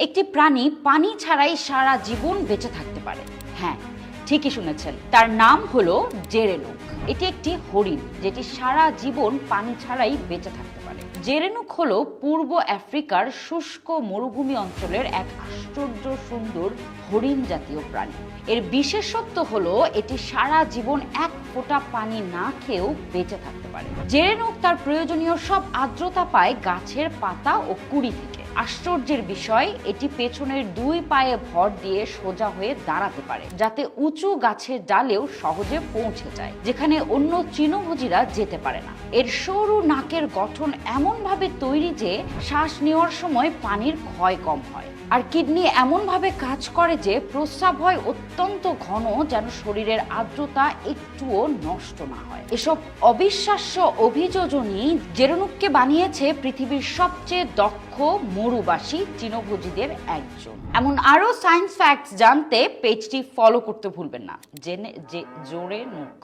একটি প্রাণী পানি ছাড়াই সারা জীবন বেঁচে থাকতে পারে। হ্যাঁ, ঠিকই শুনেছেন, তার নাম হলো জেরেনুক। এটি একটি হরিণ যেটি সারা জীবন পানি ছাড়াই বেঁচে থাকতে পারে। জেরেনুক হলো পূর্ব আফ্রিকার শুষ্ক মরুভূমি অঞ্চলের এক আশ্চর্য সুন্দর হরিণ জাতীয় প্রাণী। এর বিশেষত্ব হলো এটি সারা জীবন এক ফোঁটা পানি না খেয়েও বেঁচে থাকতে পারে। জেরেনুক তার প্রয়োজনীয় সব আর্দ্রতা পায় গাছের পাতা ও কুড়ি থেকে। আশ্চর্যের বিষয়, এটি পেছনের দুই পায়ে ভর দিয়ে সোজা হয়ে দাঁড়াতে পারে, যাতে উঁচু গাছের ডালেও সহজে পৌঁছে যায়, যেখানে অন্য তৃণভোজীরা যেতে পারে না। এর সরু নাকের গঠন এমনভাবে তৈরি যে শ্বাস নেওয়ার সময় পানির ক্ষয় কম হয়। আর কিডনি এমনভাবে কাজ করে যে প্রস্রাব হয় অত্যন্ত ঘন, যেন শরীরের আর্দ্রতা একটুও নষ্ট না হয়। এসব অবিশ্বাস্য অভিযোজনই জেরেনুককে বানিয়েছে পৃথিবীর সবচেয়ে দক্ষ মরুবাসী তৃণভোজীদের একজন। এমন আরো সায়েন্স ফ্যাক্টস জানতে পেজটি ফলো করতে ভুলবেন না। জেরেনুক।